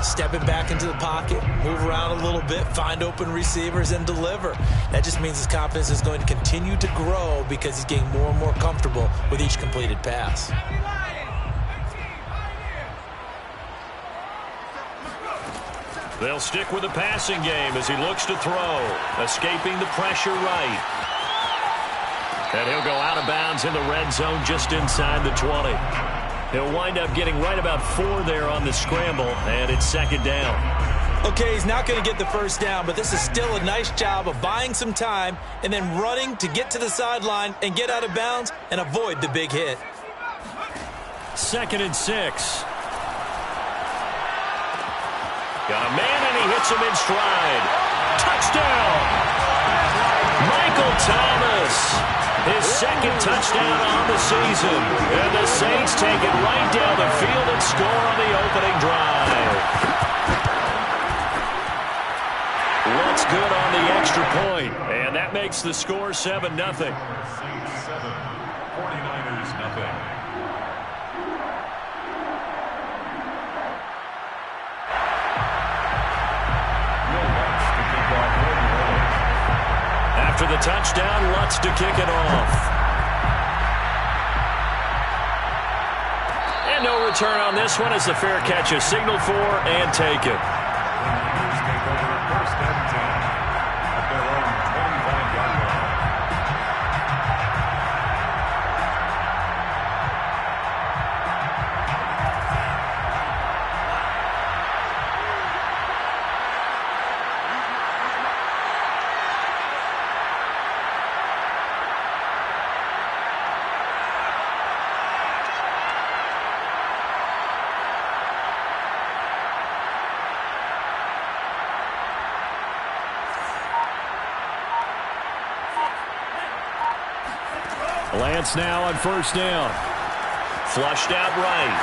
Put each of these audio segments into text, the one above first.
stepping back into the pocket, move around a little bit, find open receivers, and deliver. That just means his confidence is going to continue to grow because he's getting more and more comfortable with each completed pass. They'll stick with the passing game as he looks to throw, escaping the pressure right. And he'll go out of bounds in the red zone just inside the 20. He'll wind up getting right about 4 there on the scramble, and it's second down. Okay, he's not going to get the first down, but this is still a nice job of buying some time and then running to get to the sideline and get out of bounds and avoid the big hit. 2nd and 6. Got a man, and he hits him in stride. Touchdown! Michael Thomas, his 2nd touchdown on the season. And the Saints take it right down the field and score on the opening drive. What's good on the extra point? And that makes the score 7-0. 49ers nothing. After the touchdown, Lutz to kick it off. And no return on this one as the fair catch is signaled for and taken. Take over 1st and 10 at their own 25-yard line. Lance now on 1st down. Flushed out right.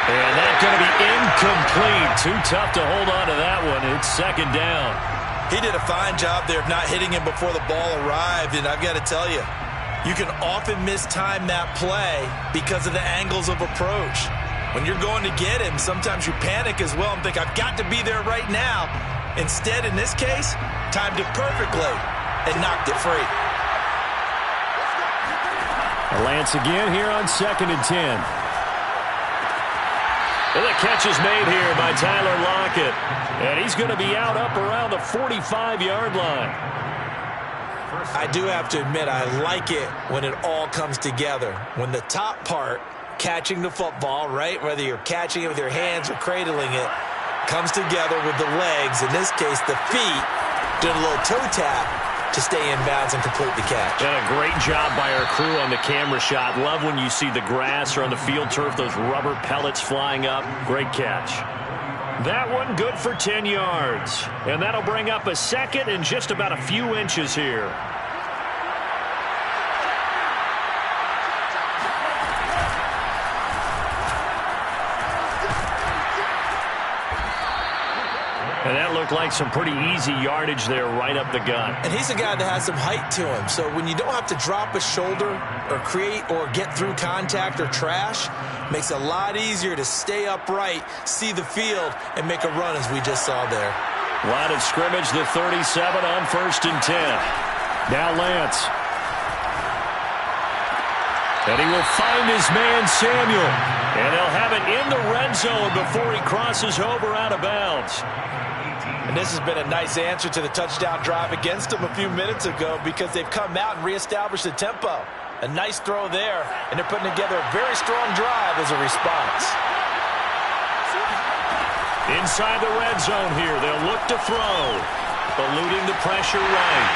And that's going to be incomplete. Too tough to hold on to that one. It's 2nd down. He did a fine job there of not hitting him before the ball arrived, and I've got to tell you, you can often mistime that play because of the angles of approach. When you're going to get him, sometimes you panic as well and think, I've got to be there right now. Instead, in this case, timed it perfectly and knocked it free. Lance again here on 2nd and 10. And the catch is made here by Tyler Lockett. And he's going to be out up around the 45-yard line. I do have to admit, I like it when it all comes together. When the top part, catching the football, right, whether you're catching it with your hands or cradling it, comes together with the legs. In this case, the feet, doing a little toe tap to stay in bounds and complete the catch. And a great job by our crew on the camera shot. Love when you see the grass or on the field turf, those rubber pellets flying up. Great catch. That one good for 10 yards. And that'll bring up a 2nd and just about a few inches here. And that looked like some pretty easy yardage there right up the gut. And he's a guy that has some height to him. So when you don't have to drop a shoulder or create or get through contact or trash, makes it a lot easier to stay upright, see the field, and make a run as we just saw there. Line of scrimmage, the 37 on 1st and 10. Now Lance. And he will find his man Samuel. And they'll have it in the red zone before he crosses over out of bounds. And this has been a nice answer to the touchdown drive against them a few minutes ago because they've come out and reestablished the tempo. A nice throw there, and they're putting together a very strong drive as a response. Inside the red zone here, they'll look to throw. Eluding the pressure right.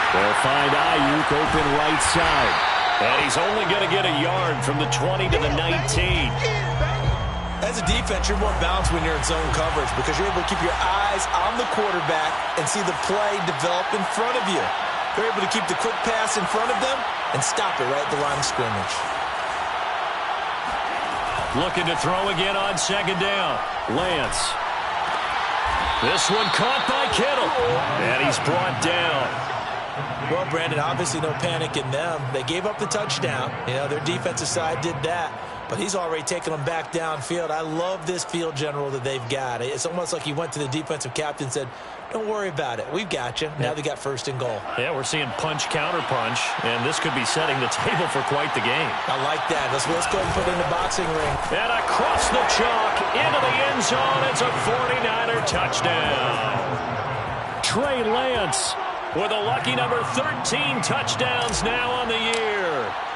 They'll find Ayuk open right side. And he's only going to get a yard from the 20 to the 19. As a defense, you're more balanced when you're in zone coverage because you're able to keep your eyes on the quarterback and see the play develop in front of you. They're able to keep the quick pass in front of them and stop it right at the line of scrimmage. Looking to throw again on 2nd down. Lance. This one caught by Kittle. And he's brought down. Well, Brandon, obviously no panic in them. They gave up the touchdown. You know, their defensive side did that. but he's already taken them back downfield. I love this field general that they've got. It's almost like he went to the defensive captain and said, don't worry about it. We've got you. Now they got first and goal. Yeah, we're seeing punch, counter punch, and this could be setting the table for quite the game. I like that. Let's go ahead and put it in the boxing ring. And across the chalk, into the end zone. It's a 49er touchdown. Trey Lance with a lucky number 13 touchdowns now on the year.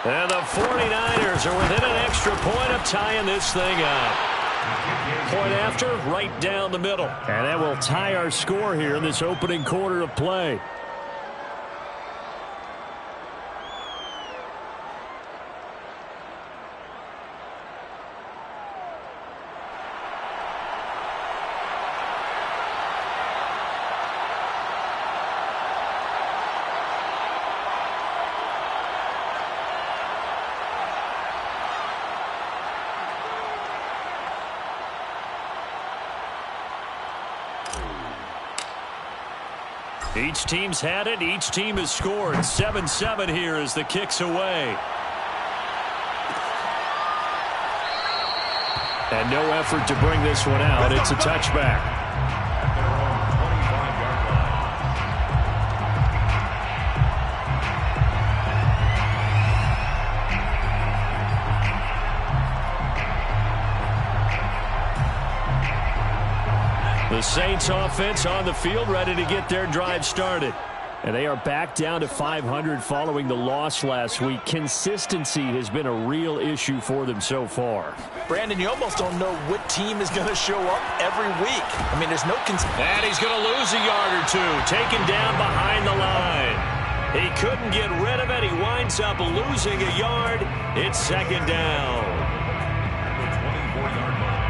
And the 49ers are within an extra point of tying this thing up. Point after, right down the middle. And that will tie our score here in this opening quarter of play. Each team's had it. Each team has scored. 7-7 here as the kick's away. And no effort to bring this one out. It's a touchback. The Saints offense on the field, ready to get their drive started. And they are back down to 500 following the loss last week. Consistency has been a real issue for them so far. Brandon, you almost don't know what team is going to show up every week. I mean, there's no and he's going to lose a yard or two, taken down behind the line. He couldn't get rid of it. He winds up losing a yard. It's second down. At the 24-yard line.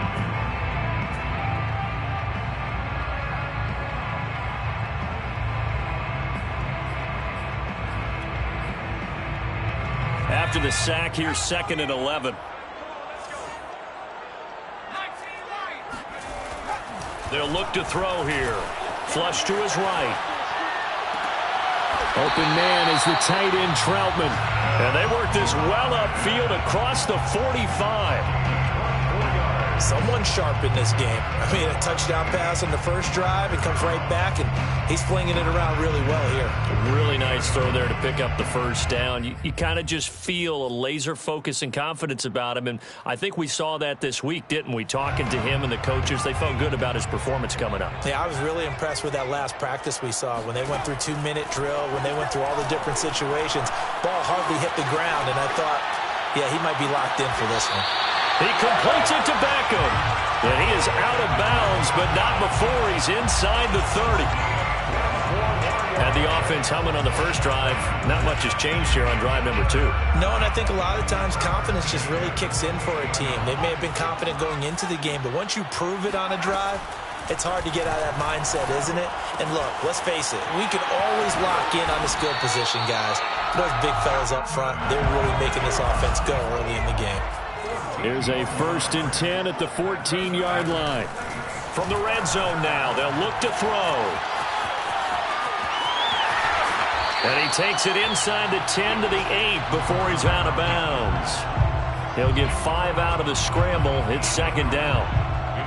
After the sack, here's second and 11. They'll look to throw here. Flush to his right. Open man is the tight end, Troutman. And they work this well upfield across the 45. Someone sharp in this game. I mean, a touchdown pass on the first drive and comes right back, and he's flinging it around really well here. Really nice throw there to pick up the first down. You kind of just feel a laser focus and confidence about him, and I think we saw that this week, didn't we? Talking to him and the coaches, they felt good about his performance coming up. Yeah, I was really impressed with that last practice we saw when they went through 2-minute drill, when they went through all the different situations. Ball hardly hit the ground, and I thought, yeah, he might be locked in for this one. He completes it to Beckham. And he is out of bounds, but not before he's inside the 30. And the offense humming on the first drive. Not much has changed here on drive number 2. No, and I think a lot of times confidence just really kicks in for a team. They may have been confident going into the game, but once you prove it on a drive, it's hard to get out of that mindset, isn't it? And look, let's face it, we can always lock in on the skill position, guys. Those big fellas up front, they're really making this offense go early in the game. Here's a 1st and 10 at the 14-yard line. From the red zone now, they'll look to throw. And he takes it inside the 10 to the 8 before he's out of bounds. He'll get 5 out of the scramble. It's second down.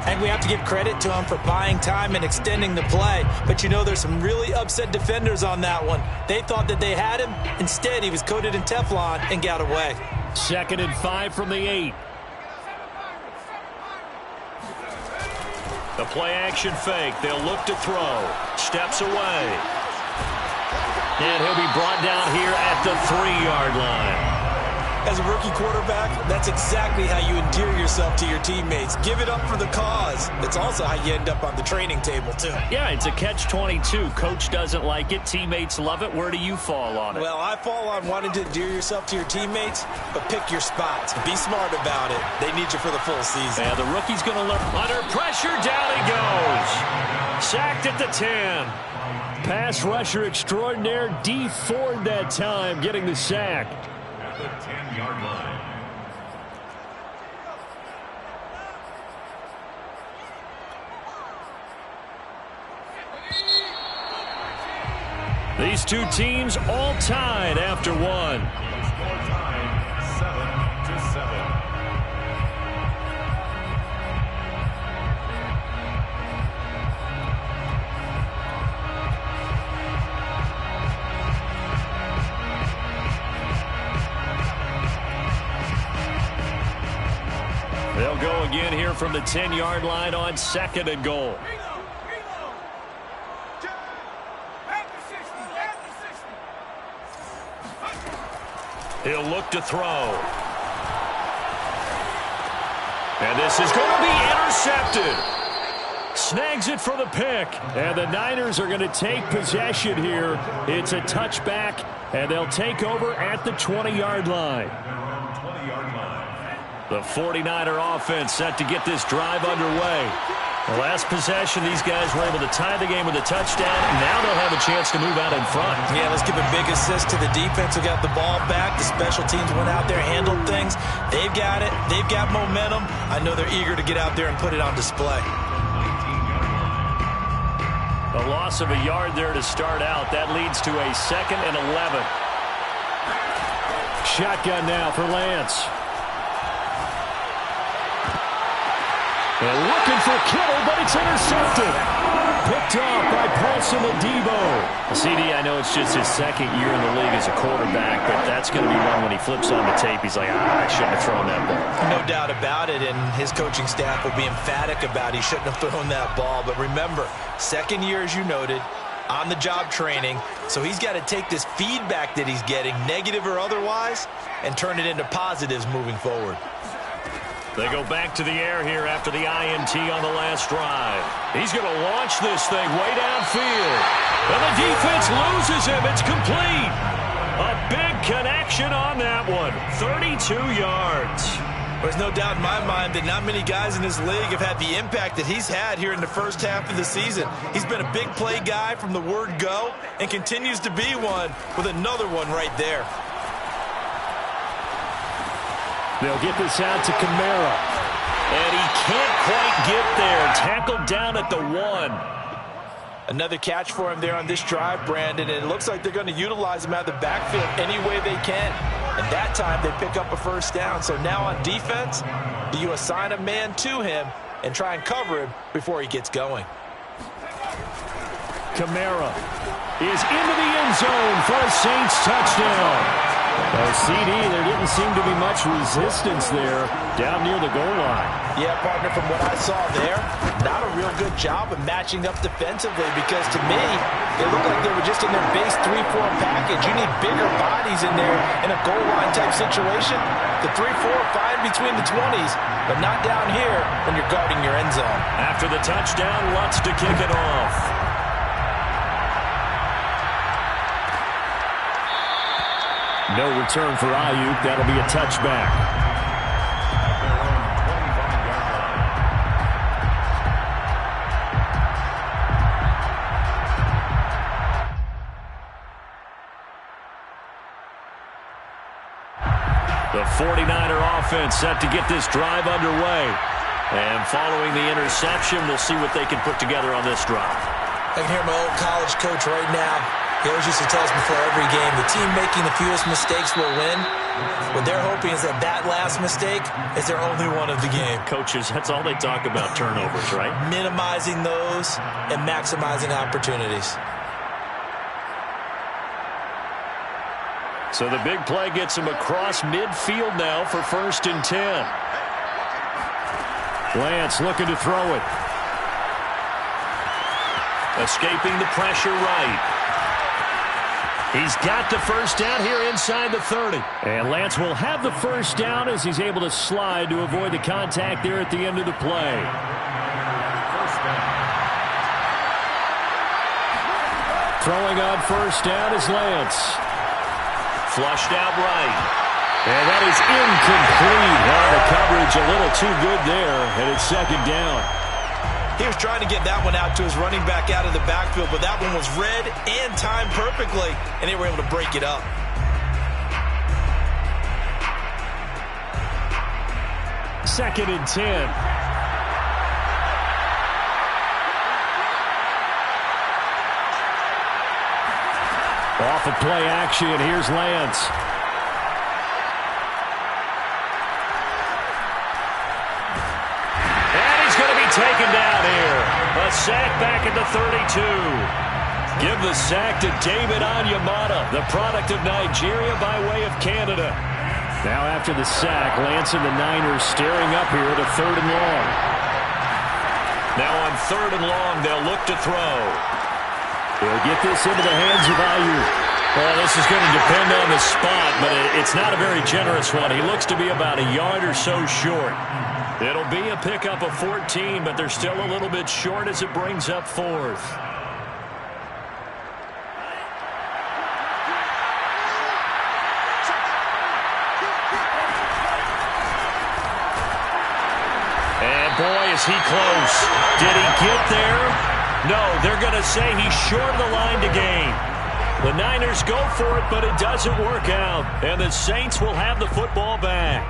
And we have to give credit to him for buying time and extending the play. But, you know, there's some really upset defenders on that one. They thought that they had him. Instead, he was coated in Teflon and got away. 2nd and 5 from the 8. The play-action fake. They'll look to throw. Steps away. And he'll be brought down here at the 3-yard line. As a rookie quarterback, that's exactly how you endear yourself to your teammates. Give it up for the cause. It's also how you end up on the training table, too. Yeah, it's a catch-22. Coach doesn't like it. Teammates love it. Where do you fall on it? Well, I fall on wanting to endear yourself to your teammates, but pick your spots. Be smart about it. They need you for the full season. Yeah, the rookie's going to learn. Under pressure, down he goes. Sacked at the 10. Pass rusher extraordinaire, D. Ford that time, getting the sack. At the 10-yard line. These two teams all tied after one. Score time, 7-7. here from the 10-yard line on 2nd and goal. He'll look to throw. And this is going to be intercepted. Snags it for the pick. And the Niners are going to take possession here. It's a touchback, and they'll take over at the 20-yard line. The 49er offense set to get this drive underway. The last possession, these guys were able to tie the game with a touchdown. Now they'll have a chance to move out in front. Yeah, let's give a big assist to the defense who got the ball back. The special teams went out there, handled things. They've got it. They've got momentum. I know they're eager to get out there and put it on display. A loss of a yard there to start out. That leads to a 2nd and 11. Shotgun now for Lance. And looking for Kittle, but it's intercepted. Picked off by Paulson Adebo. CD, I know it's just his 2nd year in the league as a quarterback, but that's going to be one when he flips on the tape. He's like, I shouldn't have thrown that ball. No doubt about it, and his coaching staff will be emphatic about he shouldn't have thrown that ball. But remember, 2nd year, as you noted, on-the-job training, so he's got to take this feedback that he's getting, negative or otherwise, and turn it into positives moving forward. They go back to the air here after the INT on the last drive. He's going to launch this thing way downfield. And the defense loses him. It's complete. A big connection on that one. 32 yards. There's no doubt in my mind that not many guys in this league have had the impact that he's had here in the first half of the season. He's been a big play guy from the word go and continues to be one with another one right there. They'll get this out to Kamara. And he can't quite get there. Tackled down at the 1. Another catch for him there on this drive, Brandon, and it looks like they're going to utilize him out of the backfield any way they can. And that time they pick up a first down. So now on defense, do you assign a man to him and try and cover him before he gets going? Kamara is into the end zone for a Saints touchdown. CD, there didn't seem to be much resistance there down near the goal line. Yeah, partner, from what I saw there, not a real good job of matching up defensively because to me, they looked like they were just in their base 3-4 package. You need bigger bodies in there in a goal line type situation. The 3-4 fine between the 20s, but not down here when you're guarding your end zone. After the touchdown, Lutz to kick it off. No return for Ayuk. That'll be a touchback. The 49er offense set to get this drive underway. And following the interception, we'll see what they can put together on this drive. I can hear my old college coach right now. He always used to tell us before every game, the team making the fewest mistakes will win. What they're hoping is that that last mistake is their only one of the game. Coaches, that's all they talk about, turnovers, right? Minimizing those and maximizing opportunities. So the big play gets him across midfield now for 1st and 10. Lance looking to throw it. Escaping the pressure right. He's got the first down here inside the 30. And Lance will have the first down as he's able to slide to avoid the contact there at the end of the play. Throwing on first down is Lance. Flushed out right. And that is incomplete. The coverage a little too good there, and it's 2nd down. He was trying to get that one out to his running back out of the backfield, but that one was read and timed perfectly, and they were able to break it up. Second and 10. Off of play action, here's Lance. Taken down here. A sack back at the 32. Give the sack to David Onyemata, the product of Nigeria by way of Canada. Now after the sack, Lance and the Niners staring up here at a 3rd and long. Now on 3rd and long, they'll look to throw. They'll get this into the hands of Aiyuk. Well, this is going to depend on the spot, but it's not a very generous one. He looks to be about a yard or so short. It'll be a pickup of 14, but they're still a little bit short as it brings up 4th. And boy, is he close. Did he get there? No, they're going to say he's short of the line to gain. The Niners go for it, but it doesn't work out. And the Saints will have the football back.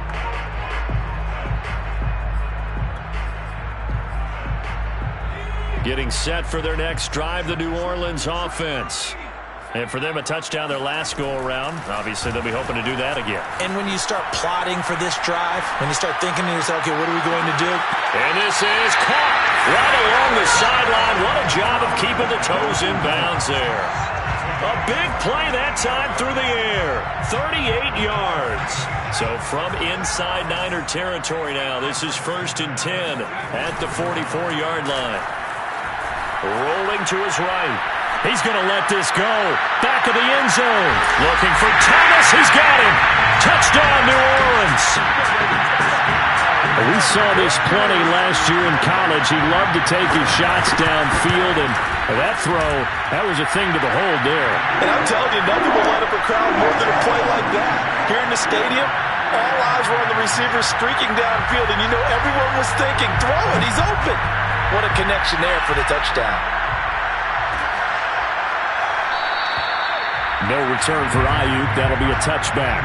Getting set for their next drive, the New Orleans offense. And for them, a touchdown their last go-around. Obviously, they'll be hoping to do that again. And when you start plotting for this drive, when you start thinking to yourself, okay, what are we going to do? And this is caught right along the sideline. What a job of keeping the toes in bounds there. A big play that time through the air. 38 yards. So from inside Niner territory now, this is 1st and 10 at the 44-yard line. Rolling to his right. He's going to let this go. Back of the end zone. Looking for Thomas. He's got him. Touchdown, New Orleans. We saw this plenty last year in college. He loved to take his shots downfield, and that throw, that was a thing to behold there. And I'm telling you, nothing will light up a crowd more than a play like that. Here in the stadium, all eyes were on the receiver streaking downfield, and you know everyone was thinking, throw it, he's open. What a connection there for the touchdown. No return for Aiyuk. That'll be a touchback.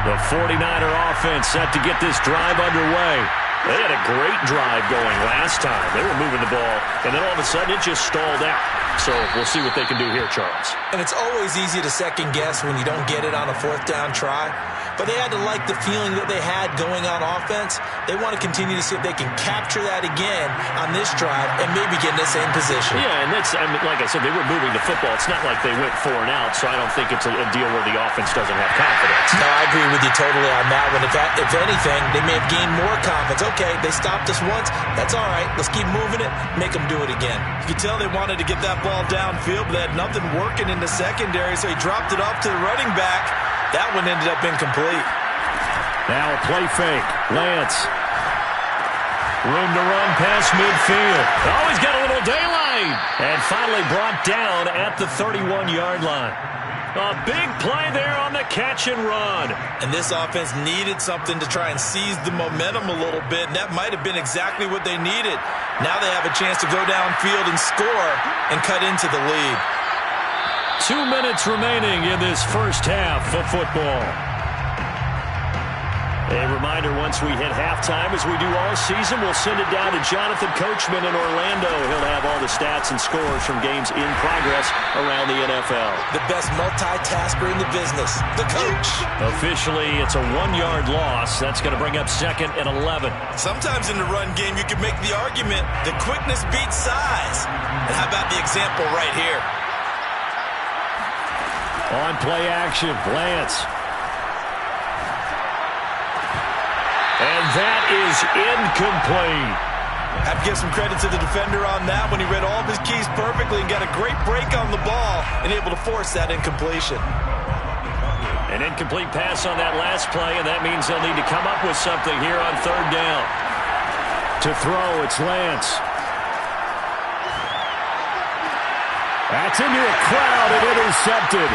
The 49er offense set to get this drive underway. They had a great drive going last time. They were moving the ball, and then all of a sudden it just stalled out. So we'll see what they can do here, Charles. And it's always easy to second guess when you don't get it on a 4th down try. But they had to like the feeling that they had going on offense. They want to continue to see if they can capture that again on this drive and maybe get in the same position. Yeah, and that's, I mean, like I said, they were moving the football. It's not like they went 4 and out, so I don't think it's a deal where the offense doesn't have confidence. No, I agree with you totally on that one. If anything, they may have gained more confidence. Okay, they stopped us once. That's all right. Let's keep moving it. Make them do it again. You could tell they wanted to get that ball downfield, but they had nothing working in the secondary, so he dropped it off to the running back. That one ended up incomplete. Now a play fake. Lance. Room to run past midfield. Oh, he's got a little daylight. And finally brought down at the 31-yard line. A big play there on the catch and run. And this offense needed something to try and seize the momentum a little bit, and that might have been exactly what they needed. Now they have a chance to go downfield and score and cut into the lead. 2 minutes remaining in this first half of football. A reminder, once we hit halftime, as we do all season, we'll send it down to Jonathan Coachman in Orlando. He'll have all the stats and scores from games in progress around the NFL. The best multitasker in the business, the coach. Officially, it's a 1-yard loss. That's going to bring up 2nd and 11. Sometimes in the run game, you can make the argument that quickness beats size. And how about the example right here? On play action, Lance. And that is incomplete. I have to give some credit to the defender on that when he read all of his keys perfectly and got a great break on the ball and able to force that incompletion. An incomplete pass on that last play, and that means they'll need to come up with something here on 3rd down. To throw, it's Lance. That's into a crowd and intercepted.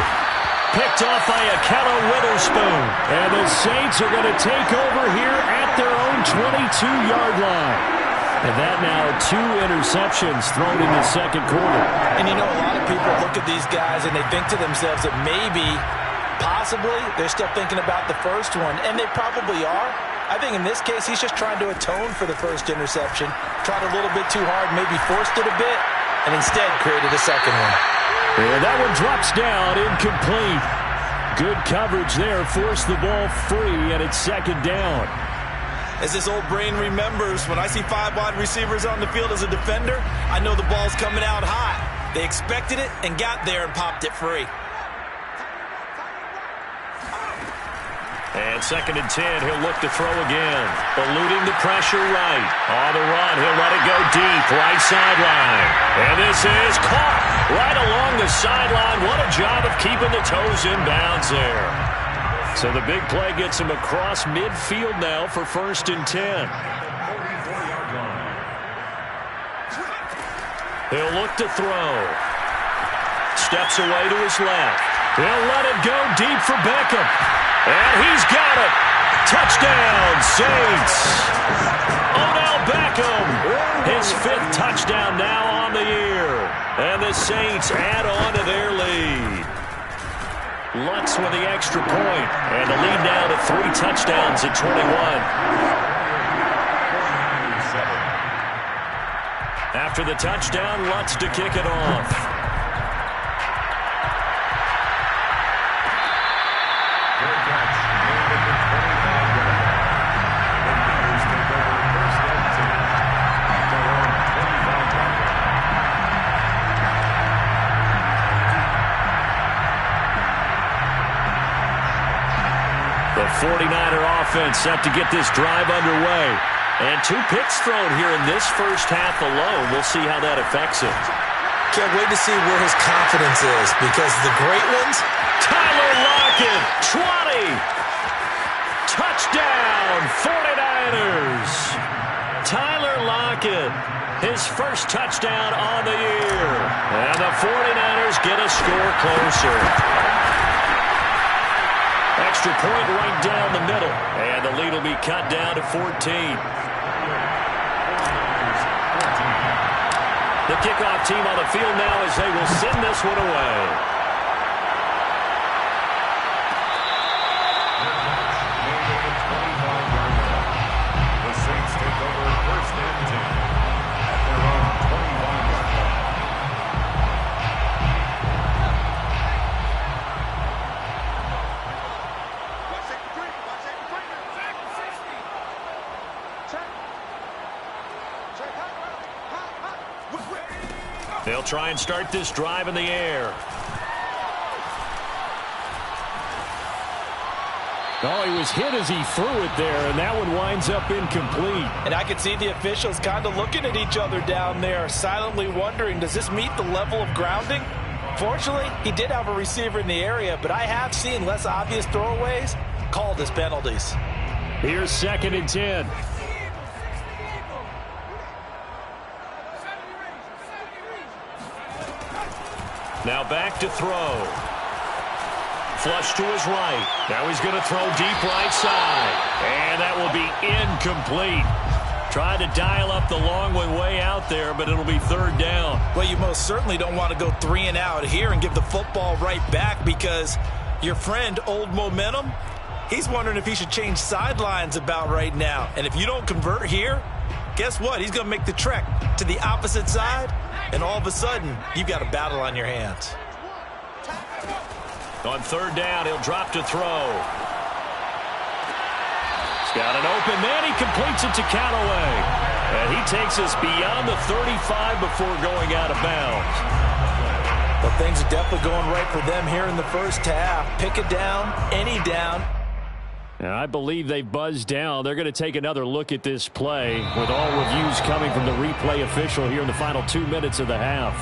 Picked off by Ahkello Witherspoon. And the Saints are going to take over here at their own 22-yard line. And that now 2 interceptions thrown in the second quarter. And you know, a lot of people look at these guys and they think to themselves that maybe, possibly, they're still thinking about the first one. And they probably are. I think in this case, he's just trying to atone for the first interception. Tried a little bit too hard, maybe forced it a bit, and instead created a second one. And that one drops down, incomplete. Good coverage there, forced the ball free, and it's second down. As this old brain remembers, when I see 5 wide receivers on the field as a defender, I know the ball's coming out hot. They expected it and got there and popped it free. And second and 10, he'll look to throw again. Eluding the pressure right. On the run, he'll let it go deep, right sideline. And this is caught right along the sideline. What a job of keeping the toes in bounds there. So the big play gets him across midfield now for first and 10. He'll look to throw. Steps away to his left. He'll let it go deep for Beckham. And he's got it. Touchdown, Saints. Odell Beckham, his 5th touchdown now on the year. And the Saints add on to their lead. Lutz with the extra point. And the lead now to 3 touchdowns at 21. After the touchdown, Lutz to kick it off. The 49er offense set to get this drive underway. And 2 picks thrown here in this first half alone. We'll see how that affects it. Can't wait to see where his confidence is, because the great ones... Tyler Lockett, 20. Touchdown, 49ers. Tyler Lockett, his first touchdown on the year. And the 49ers get a score closer. Extra point right down the middle. And the lead will be cut down to 14. The kickoff team on the field now as they will send this one away. The Saints take over first and 10 at their own 21-yard line. They'll try and start this drive in the air. Oh, he was hit as he threw it there, and that one winds up incomplete. And I could see the officials kind of looking at each other down there, silently wondering, does this meet the level of grounding? Fortunately, he did have a receiver in the area, but I have seen less obvious throwaways called as penalties. Here's second and 10. Now back to throw. Flush to his right. Now he's going to throw deep right side. And that will be incomplete. Trying to dial up the long one way out there, but it'll be third down. Well, you most certainly don't want to go 3 and out here and give the football right back, because your friend, Old Momentum, he's wondering if he should change sidelines about right now. And if you don't convert here, guess what? He's going to make the trek to the opposite side, and all of a sudden, you've got a battle on your hands. On third down, he'll drop to throw. He's got an open man. He completes it to Callaway. And he takes us beyond the 35 before going out of bounds. Well, things are definitely going right for them here in the first half. Pick it down, any down. And I believe they've buzzed down. They're going to take another look at this play, with all reviews coming from the replay official here in the final 2 minutes of the half.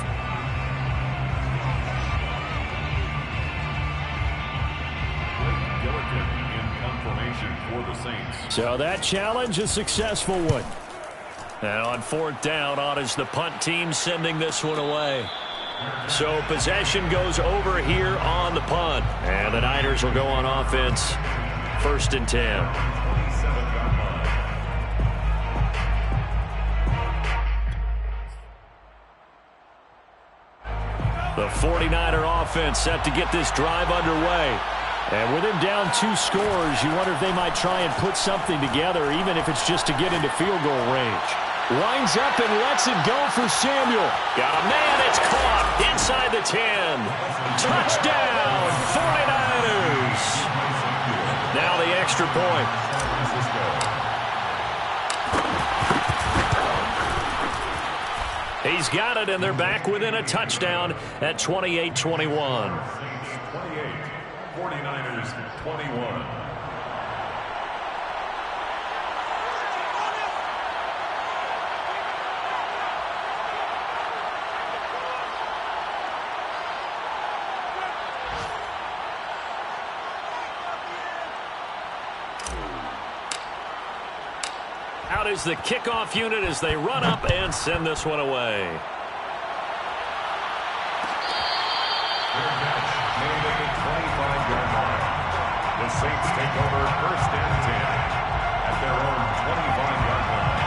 For the Saints. So that challenge, a successful one. And on fourth down, on is the punt team sending this one away. So possession goes over here on the punt. And the Niners will go on offense. First and 10. The 49er offense set to get this drive underway. And with him down 2 scores, you wonder if they might try and put something together, even if it's just to get into field goal range. Winds up and lets it go for Samuel. Got a man. It's caught inside the 10. Touchdown, 49ers. Now the extra point. He's got it, and they're back within a touchdown at 28-21. 28, 49ers 21. Out is the kickoff unit as they run up and send this one away. Their catch made at the 25-yard line. The Saints take over 1st and 10 at their own 25-yard line.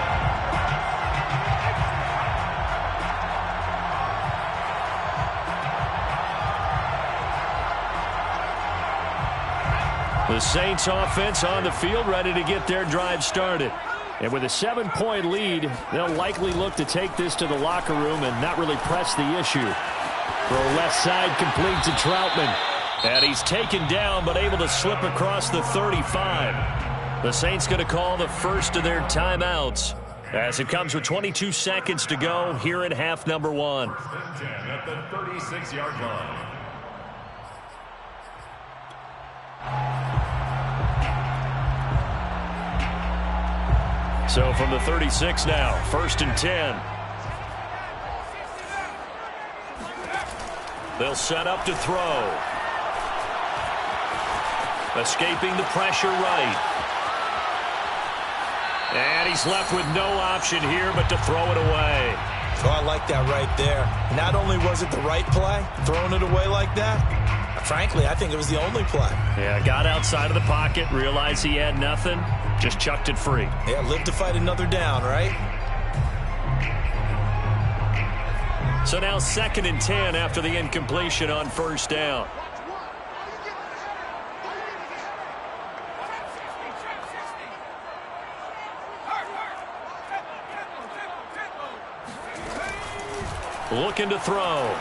The Saints offense on the field ready to get their drive started. And with a 7-point lead, they'll likely look to take this to the locker room and not really press the issue. Throw left side complete to Troutman. And he's taken down but able to slip across the 35. The Saints going to call the first of their timeouts as it comes with 22 seconds to go here in half number 1. 10 at the 36-yard line. So from the 36 now, 1st and 10. They'll set up to throw. Escaping the pressure right. And he's left with no option here but to throw it away. Oh, I like that right there. Not only was it the right play, throwing it away like that, frankly, I think it was the only play. Yeah, got outside of the pocket, realized he had nothing, just chucked it free. Yeah, live to fight another down, right? So now 2nd and 10 after the incompletion on 1st down. Looking to throw.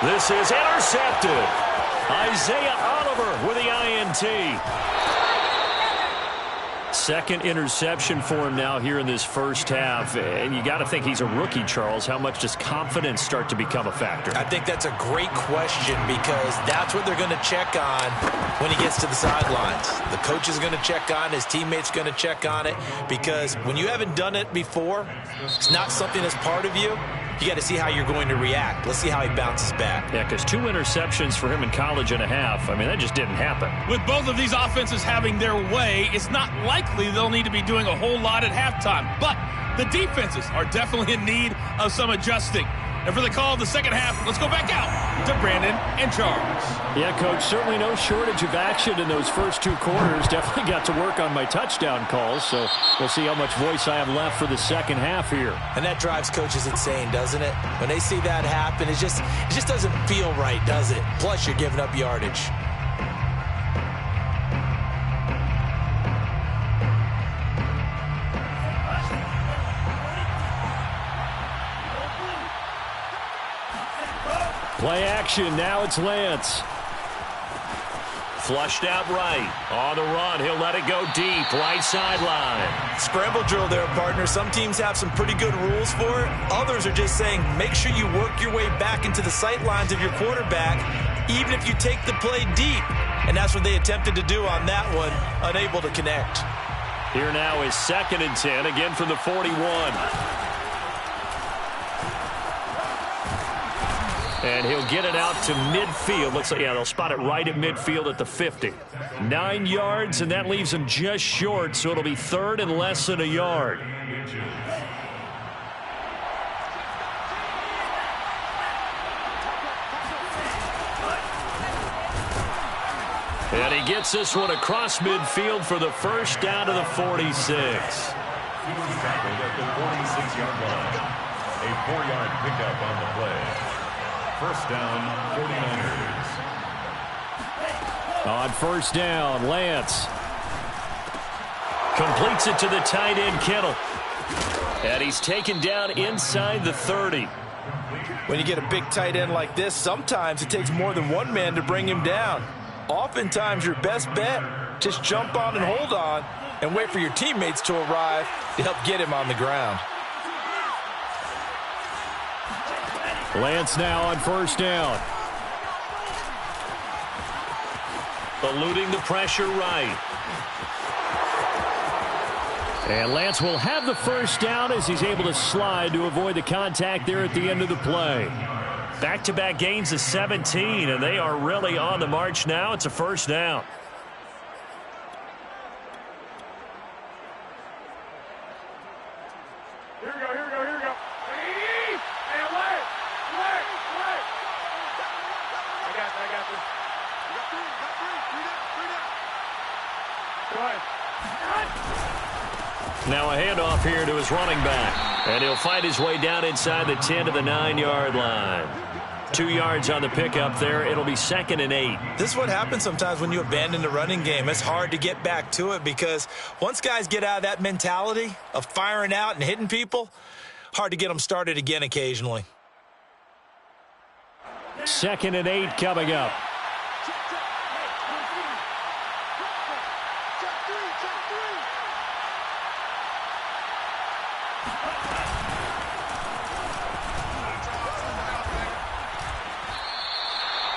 This is intercepted. Isaiah Oliver with the INT. 2nd interception for him now here in this first half. And you got to think he's a rookie, Charles. How much does confidence start to become a factor? I think that's a great question because that's what they're going to check on when he gets to the sidelines. The coach is going to check on, his teammates going to check on it, because when you haven't done it before, it's not something that's part of you. You got to see how you're going to react. Let's see how he bounces back. Yeah, because 2 interceptions for him in college and a half. I mean, that just didn't happen. With both of these offenses having their way, it's not likely they'll need to be doing a whole lot at halftime. But the defenses are definitely in need of some adjusting. And for the call of the second half, let's go back out to Brandon and Charles. Yeah, Coach, certainly no shortage of action in those first 2 quarters. Definitely got to work on my touchdown calls, so we'll see how much voice I have left for the second half here. And that drives coaches insane, doesn't it? When they see that happen, it just doesn't feel right, does it? Plus, you're giving up yardage. Play action, now it's Lance. Flushed out right. On the run, he'll let it go deep, right sideline. Scramble drill there, partner. Some teams have some pretty good rules for it. Others are just saying, make sure you work your way back into the sight lines of your quarterback, even if you take the play deep. And that's what they attempted to do on that one, unable to connect. Here now is 2nd and 10, again from the 41. And he'll get it out to midfield. Looks like, yeah, they'll spot it right at midfield at the 50. 9 yards, and that leaves him just short, so it'll be 3rd and less than a yard. And he gets this one across midfield for the first down to the 46. He was tackled at the 46-yard line. A 4-yard pickup on the play. First down, 49ers. On first down, Lance. Completes it to the tight end, Kittle. And he's taken down inside the 30. When you get a big tight end like this, sometimes it takes more than one man to bring him down. Oftentimes, your best bet, just jump on and hold on and wait for your teammates to arrive to help get him on the ground. Lance now on first down. Eluding the pressure right. And Lance will have the first down as he's able to slide to avoid the contact there at the end of the play. Back-to-back gains of 17, and they are really on the march now. It's a first down. Here we go. Hey, Lex. I got this. You got three down. Go ahead. Now a handoff here to his running back. And he'll fight his way down inside the 10 to the 9-yard line. 2 yards on the pickup there. It'll be 2nd and 8. This is what happens sometimes when you abandon the running game. It's hard to get back to it because once guys get out of that mentality of firing out and hitting people, hard to get them started again occasionally. 2nd and 8 coming up.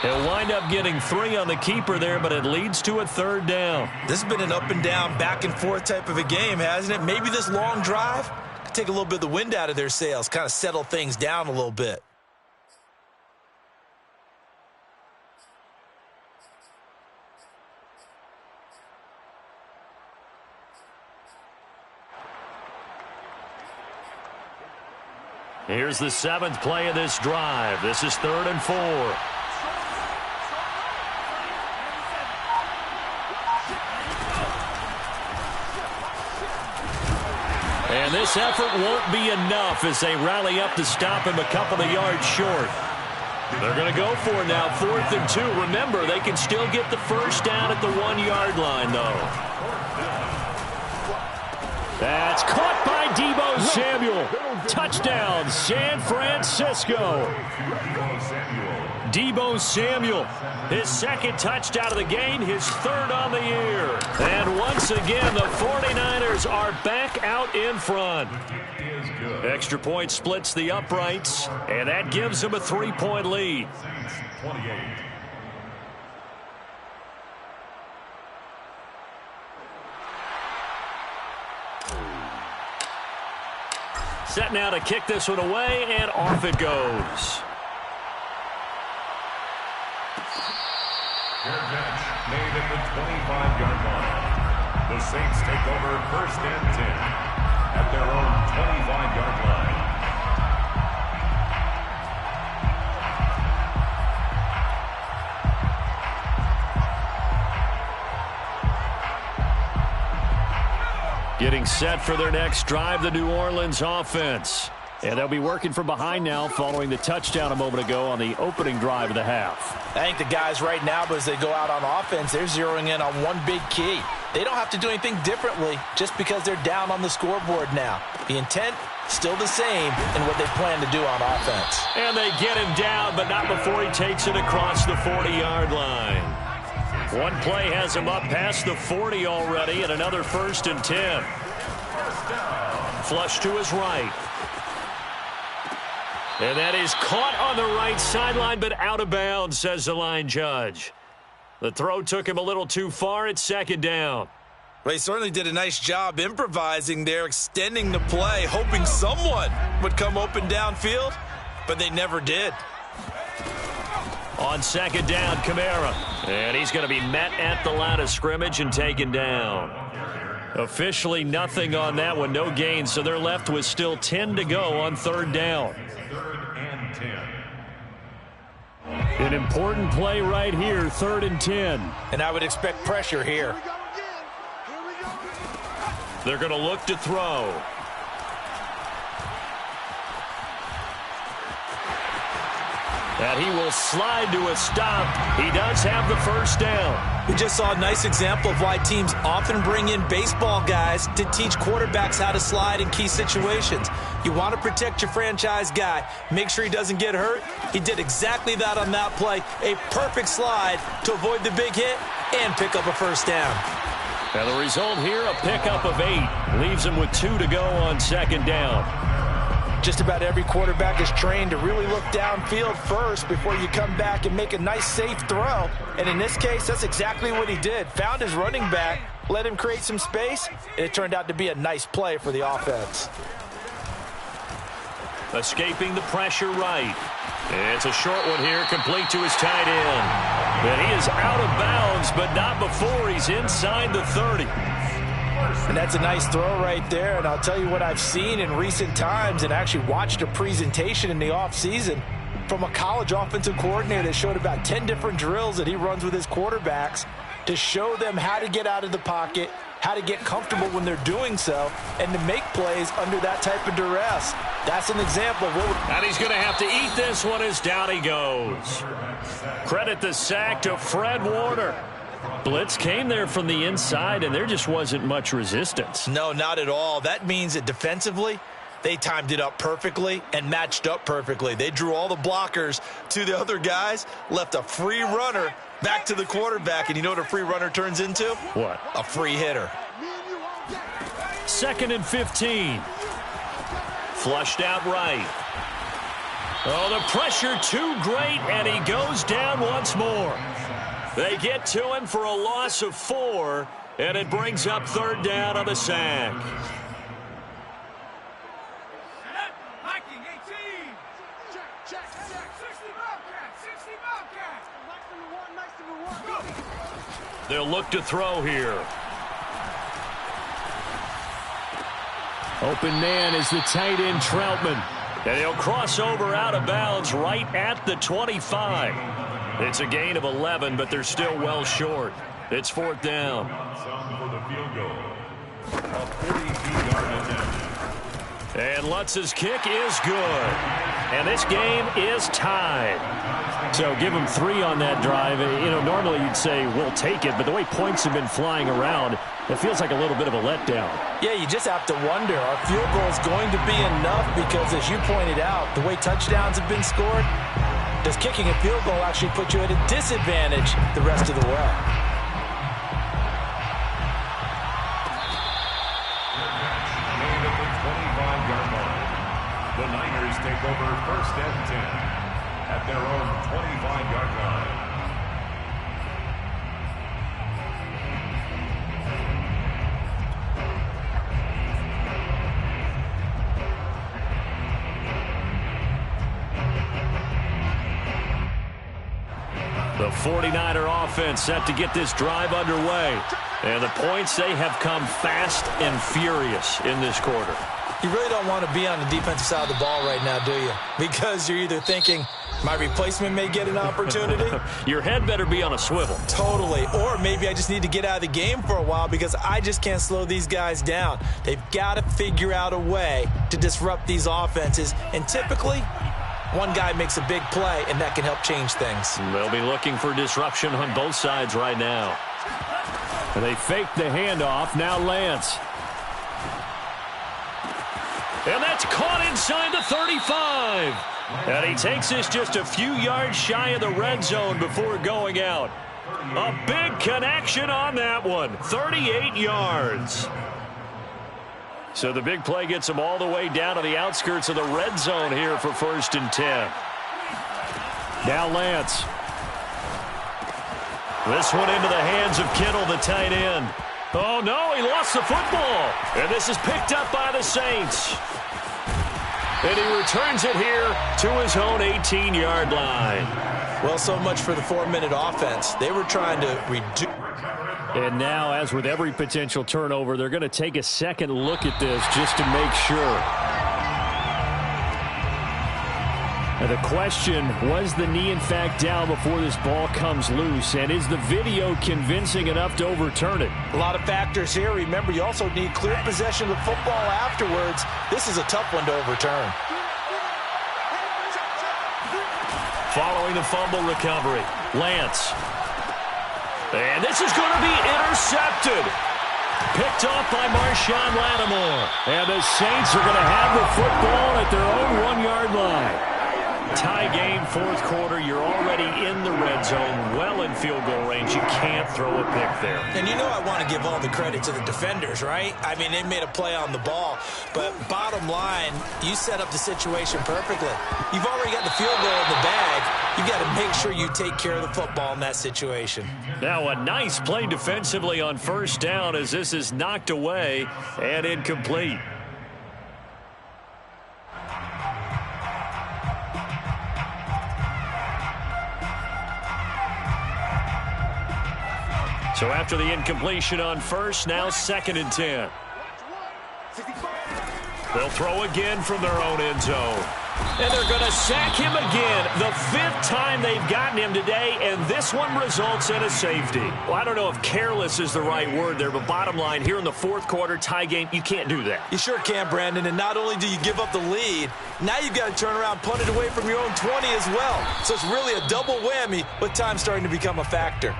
He'll wind up getting 3 on the keeper there, but it leads to a 3rd down. This has been an up and down, back and forth type of a game, hasn't it? Maybe this long drive could take a little bit of the wind out of their sails, kind of settle things down a little bit. Here's the 7th play of this drive. This is 3rd and 4. And this effort won't be enough as they rally up to stop him a couple of yards short. They're going to go for it now, 4th and 2. Remember, they can still get the first down at the 1-yard line, though. That's caught by Deebo Samuel. Touchdown, San Francisco. Deebo Samuel, his 2nd touchdown of the game, his 3rd on the year. And once again, the 49ers are back out in front. Extra point splits the uprights, and that gives them a 3-point lead. 28. Set now to kick this one away, and off it goes. Fair catch made at the 25-yard line. The Saints take over 1st and 10 at their own 25-yard line. Getting set for their next drive, the New Orleans offense. And they'll be working from behind now following the touchdown a moment ago on the opening drive of the half. I think the guys right now, as they go out on offense, they're zeroing in on one big key. They don't have to do anything differently just because they're down on the scoreboard now. The intent, still the same in what they plan to do on offense. And they get him down, but not before he takes it across the 40-yard line. One play has him up past the 40 already, and another 1st and 10. Flush to his right. And that is caught on the right sideline, but out of bounds, says the line judge. The throw took him a little too far. It's 2nd down. Well, he certainly did a nice job improvising there, extending the play, hoping someone would come open downfield, but they never did. On 2nd down, Kamara. And he's going to be met at the line of scrimmage and taken down. Officially nothing on that one, no gain, so they're left with still 10 to go on 3rd down. 3rd and 10. An important play right here, 3rd and 10. And I would expect pressure here. They're going to look to throw. And he will slide to a stop. He does have the first down. We just saw a nice example of why teams often bring in baseball guys to teach quarterbacks how to slide in key situations. You want to protect your franchise guy. Make sure he doesn't get hurt. He did exactly that on that play. A perfect slide to avoid the big hit and pick up a first down. And the result here, a pickup of 8. Leaves him with 2 to go on second down. Just about every quarterback is trained to really look downfield first before you come back and make a nice, safe throw. And in this case, that's exactly what he did. Found his running back, let him create some space, and it turned out to be a nice play for the offense. Escaping the pressure right. It's a short one here, complete to his tight end. And he is out of bounds, but not before he's inside the 30. And that's a nice throw right there. And I'll tell you what I've seen in recent times and actually watched a presentation in the offseason from a college offensive coordinator that showed about 10 different drills that he runs with his quarterbacks to show them how to get out of the pocket, how to get comfortable when they're doing so, and to make plays under that type of duress. That's an example of what... And he's going to have to eat this one as down he goes. Credit the sack to Fred Warner. Blitz came there from the inside, and there just wasn't much resistance. No, not at all. That means that defensively, they timed it up perfectly and matched up perfectly. They drew all the blockers to the other guys, left a free runner back to the quarterback, and you know what a free runner turns into? What? A free hitter. 2nd and 15. Flushed out right. Oh, the pressure too great, and he goes down once more. They get to him for a loss of 4, and it brings up 3rd down on the sack. They'll look to throw here. Open man is the tight end Troutman. And he'll cross over out of bounds right at the 25. It's a gain of 11, but they're still well short. It's 4th down. For the field goal. A 42-yard attempt. And Lutz's kick is good. And this game is tied. So give them 3 on that drive. You know, normally you'd say we'll take it, but the way points have been flying around, it feels like a little bit of a letdown. Yeah, you just have to wonder, are field goals going to be enough? Because as you pointed out, the way touchdowns have been scored, does kicking a field goal actually put you at a disadvantage the rest of the way? Made at the 25-yard line. The Niners take over 1st and 10 at their own 25-yard line. The 49er offense set to get this drive underway. And the points, they have come fast and furious in this quarter. You really don't want to be on the defensive side of the ball right now, do you? Because you're either thinking, my replacement may get an opportunity. Your head better be on a swivel. Totally. Or maybe I just need to get out of the game for a while because I just can't slow these guys down. They've got to figure out a way to disrupt these offenses. And typically, one guy makes a big play, and that can help change things. They'll be looking for disruption on both sides right now. And they fake the handoff. Now Lance. And that's caught inside the 35. And he takes this just a few yards shy of the red zone before going out. A big connection on that one. 38 yards. So the big play gets him all the way down to the outskirts of the red zone here for 1st and 10. Now Lance. This one into the hands of Kittle, the tight end. Oh, no, he lost the football. And this is picked up by the Saints. And he returns it here to his own 18-yard line. Well, so much for the 4-minute offense. They were trying to reduce. And now, as with every potential turnover, they're going to take a second look at this just to make sure. Now the question, was the knee in fact down before this ball comes loose? And is the video convincing enough to overturn it? A lot of factors here. Remember, you also need clear possession of the football afterwards. This is a tough one to overturn. following the fumble recovery. Lance. And this is going to be intercepted. Picked off by Marshawn Lattimore. And the Saints are going to have the football at their own 1-yard line. Tie game, fourth quarter. You're already in the red zone, well in field goal range. You can't throw a pick there. And you know I want to give all the credit to the defenders, right? I mean, they made a play on the ball. But bottom line, you set up the situation perfectly. You've already got the field goal in the bag. You've got to make sure you take care of the football in that situation. Now a nice play defensively on first down as this is knocked away and incomplete. So after the incompletion on first, now 2nd and 10. They'll throw again from their own end zone. And they're going to sack him again. The 5th time they've gotten him today, and this one results in a safety. Well, I don't know if careless is the right word there, but bottom line, here in the fourth quarter, tie game, you can't do that. You sure can, Brandon, and not only do you give up the lead, now you've got to turn around, punt it away from your own 20 as well. So it's really a double whammy with time starting to become a factor.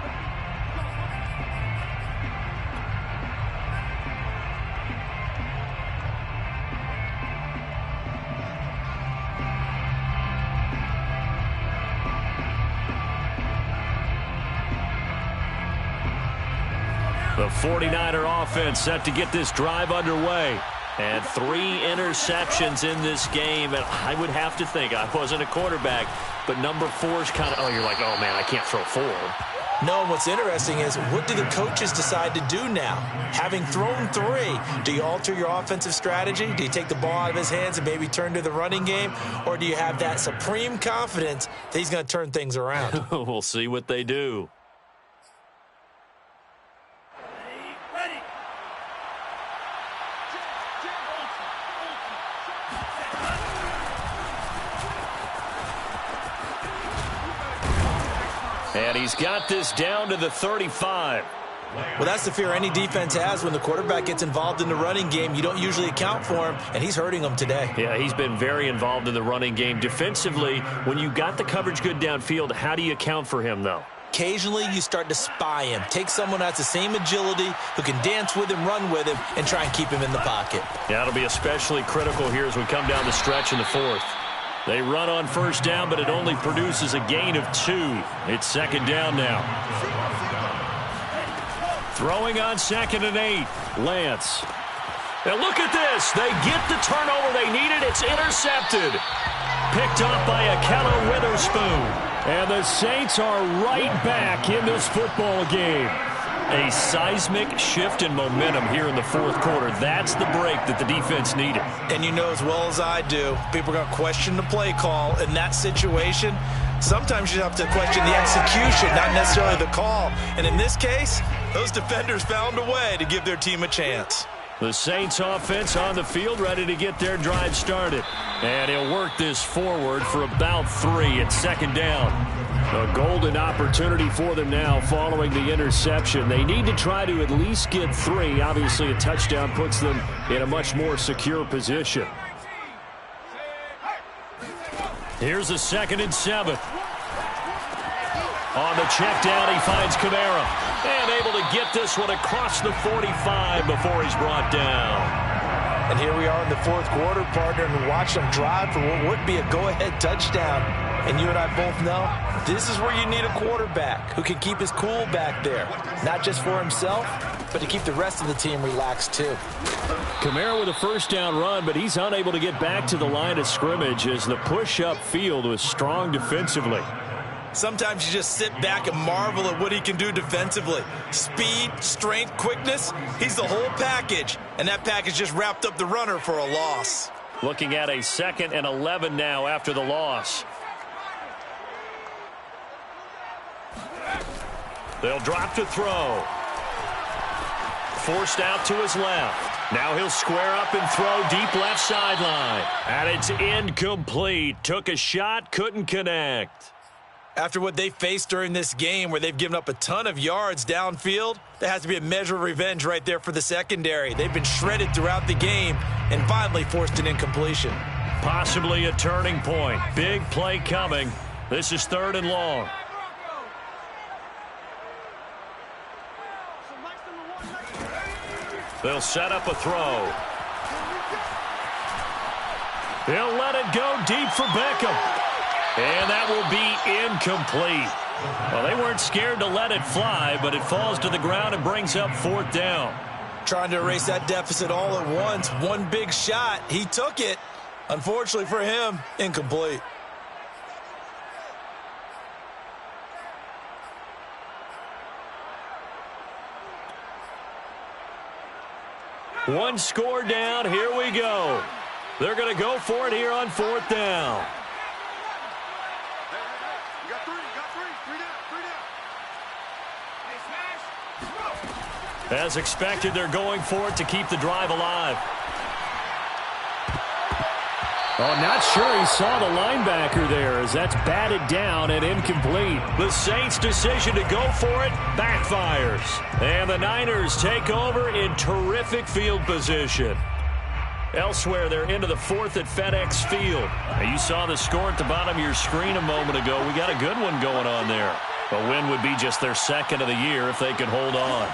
The 49er offense set to get this drive underway. And 3 interceptions in this game. And I would have to think, I wasn't a quarterback, but number 4 is kind of, oh, you're like, oh, man, I can't throw 4. No, what's interesting is what do the coaches decide to do now? Having thrown 3, do you alter your offensive strategy? Do you take the ball out of his hands and maybe turn to the running game? Or do you have that supreme confidence that he's going to turn things around? We'll see what they do. And he's got this down to the 35. Well, that's the fear any defense has when the quarterback gets involved in the running game. You don't usually account for him, and he's hurting them today. Yeah, he's been very involved in the running game. Defensively, when you got the coverage good downfield, how do you account for him, though? Occasionally, you start to spy him. Take someone that's the same agility, who can dance with him, run with him, and try and keep him in the pocket. Yeah, it'll be especially critical here as we come down the stretch in the fourth. They run on first down, but it only produces a gain of 2. It's 2nd down now. Throwing on 2nd and 8. Lance. And look at this. They get the turnover they needed. It's intercepted. Picked off by Akello Witherspoon. And the Saints are right back in this football game. A seismic shift in momentum here in the fourth quarter. That's the break that the defense needed. And you know as well as I do, people are going to question the play call in that situation. Sometimes you have to question the execution, not necessarily the call. And in this case, those defenders found a way to give their team a chance. The Saints offense on the field ready to get their drive started. And he'll work this forward for about 3 at 2nd down. A golden opportunity for them now following the interception. They need to try to at least get 3. Obviously, a touchdown puts them in a much more secure position. Here's a 2nd and 7. On the check down, he finds Kamara. And able to get this one across the 45 before he's brought down. And here we are in the fourth quarter, partner, and watch them drive for what would be a go-ahead touchdown. And you and I both know this is where you need a quarterback who can keep his cool back there. Not just for himself, but to keep the rest of the team relaxed too. Kamara with a first down run, but he's unable to get back to the line of scrimmage as the push up field was strong defensively. Sometimes you just sit back and marvel at what he can do defensively. Speed, strength, quickness, he's the whole package. And that package just wrapped up the runner for a loss. Looking at a 2nd and 11 now after the loss. They'll drop to throw. Forced out to his left. Now he'll square up and throw deep left sideline. And it's incomplete. Took a shot, couldn't connect. After what they faced during this game where they've given up a ton of yards downfield, there has to be a measure of revenge right there for the secondary. They've been shredded throughout the game and finally forced an incompletion. Possibly a turning point. Big play coming. This is 3rd and long. They'll set up a throw. He'll let it go deep for Beckham. And that will be incomplete. Well, they weren't scared to let it fly, but it falls to the ground and brings up 4th down. Trying to erase that deficit all at once. One big shot. He took it. Unfortunately for him, incomplete. One score down. Here we go. They're going to go for it here on 4th down. As expected, they're going for it to keep the drive alive. Oh, not sure he saw the linebacker there as that's batted down and incomplete. The Saints' decision to go for it backfires. And the Niners take over in terrific field position. Elsewhere, they're into the 4th at FedEx Field. Now, you saw the score at the bottom of your screen a moment ago. We got a good one going on there. A win would be just their 2nd of the year if they could hold on.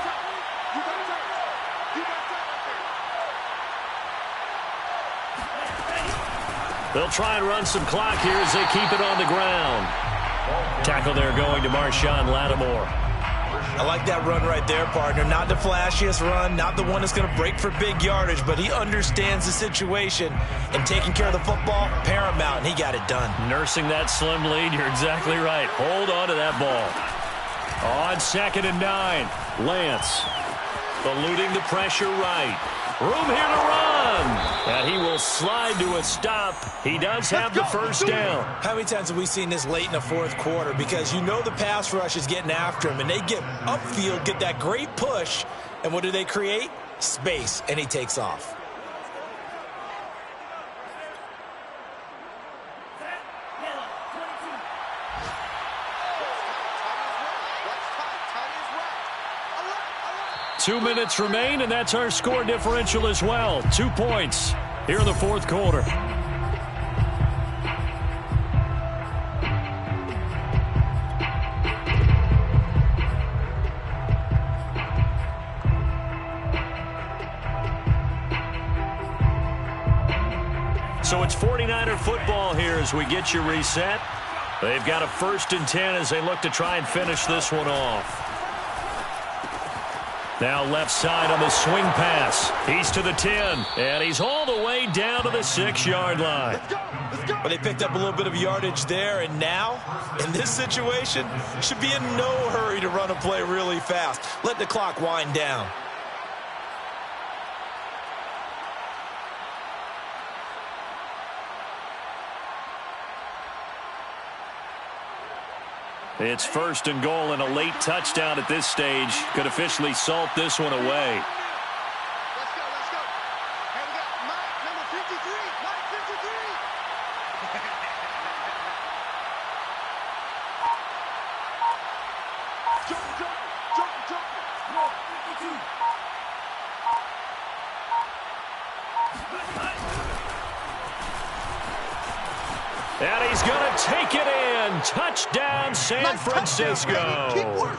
They'll try and run some clock here as they keep it on the ground. Tackle there going to Marshawn Lattimore. I like that run right there, partner. Not the flashiest run, not the one that's going to break for big yardage, but he understands the situation, and taking care of the football, paramount, and he got it done. Nursing that slim lead, you're exactly right. Hold on to that ball. On 2nd and 9, Lance eluding the pressure right. Room here to run. And he will slide to a stop. He does have the 1st down. How many times have we seen this late in the 4th quarter? Because you know the pass rush is getting after him, and they get upfield, get that great push, and what do they create? Space, and he takes off. Two minutes remain, and that's our score differential as well. 2 points here in the 4th quarter. So it's 49er football here as we get you reset. They've got a 1st and 10 as they look to try and finish this one off. Now left side on the swing pass. He's to the 10, and he's all the way down to the 6-yard line. Well, they picked up a little bit of yardage there, and now, in this situation, should be in no hurry to run a play really fast. Let the clock wind down. It's 1st and goal, and a late touchdown at this stage could officially salt this one away. Let's go, let's go. Hey, we got Mike, number 53. Mike 53. Jump, jump, jump, jump. 52. And he's going to take it in. Touchdown, San Francisco.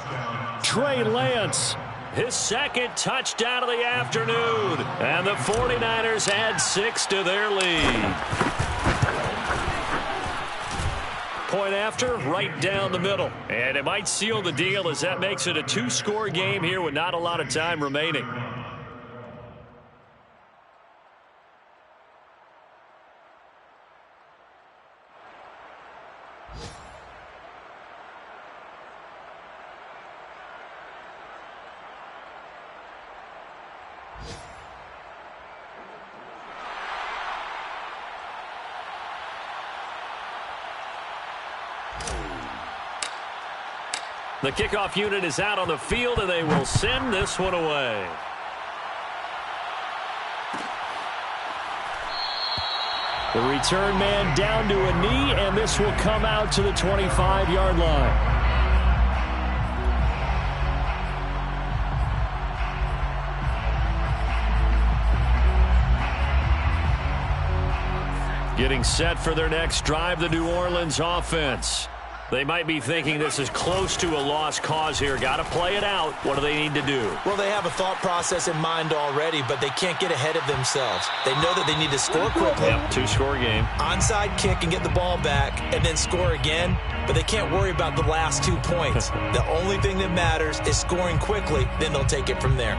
Trey Lance. His 2nd touchdown of the afternoon. And the 49ers add 6 to their lead. Point after, right down the middle. And it might seal the deal as that makes it a 2-score game here with not a lot of time remaining. The kickoff unit is out on the field, and they will send this one away. The return man down to a knee, and this will come out to the 25-yard line. Getting set for their next drive, the New Orleans offense. They might be thinking this is close to a lost cause here. Got to play it out. What do they need to do? Well, they have a thought process in mind already, but they can't get ahead of themselves. They know that they need to score quickly. Yep, 2-score game. Onside kick and get the ball back and then score again, but they can't worry about the last 2 points. The only thing that matters is scoring quickly, then they'll take it from there.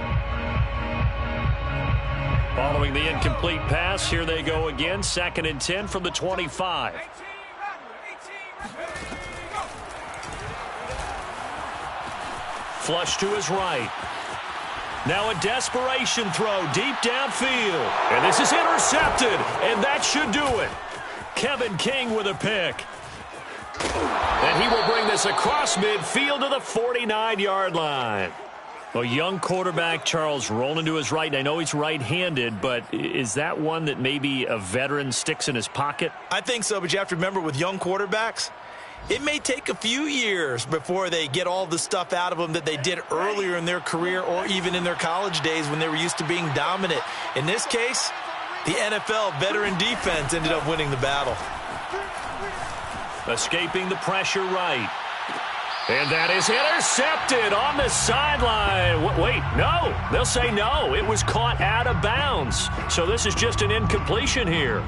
Following the incomplete pass, here they go again. 2nd and 10 from the 25. Flush to his right. Now a desperation throw deep downfield. And this is intercepted, and that should do it. Kevin King with a pick. And he will bring this across midfield to the 49-yard line. A young quarterback, Charles, rolling to his right. I know he's right-handed, but is that one that maybe a veteran sticks in his pocket? I think so, but you have to remember with young quarterbacks, it may take a few years before they get all the stuff out of them that they did earlier in their career or even in their college days when they were used to being dominant. In this case, the NFL veteran defense ended up winning the battle. Escaping the pressure right. And that is intercepted on the sideline. Wait, no. They'll say no. It was caught out of bounds. So this is just an incompletion here.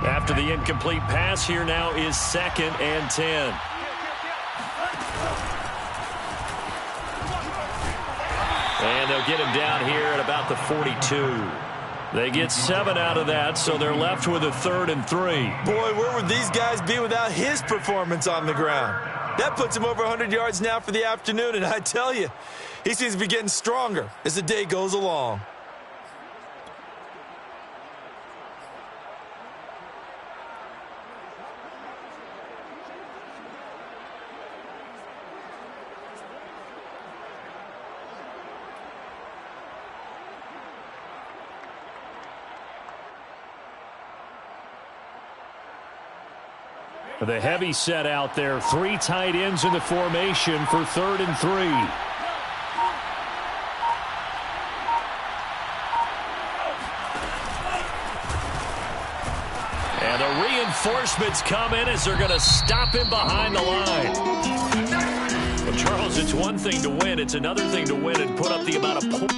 After the incomplete pass, here now is 2nd and 10. And they'll get him down here at about the 42. They get 7 out of that, so they're left with a 3rd and 3. Boy, where would these guys be without his performance on the ground? That puts him over 100 yards now for the afternoon, and I tell you, he seems to be getting stronger as the day goes along. The heavy set out there. 3 tight ends in the formation for 3rd and 3. And the reinforcements come in as they're going to stop him behind the line. Well, Charles, it's one thing to win. It's another thing to win and put up the amount of points.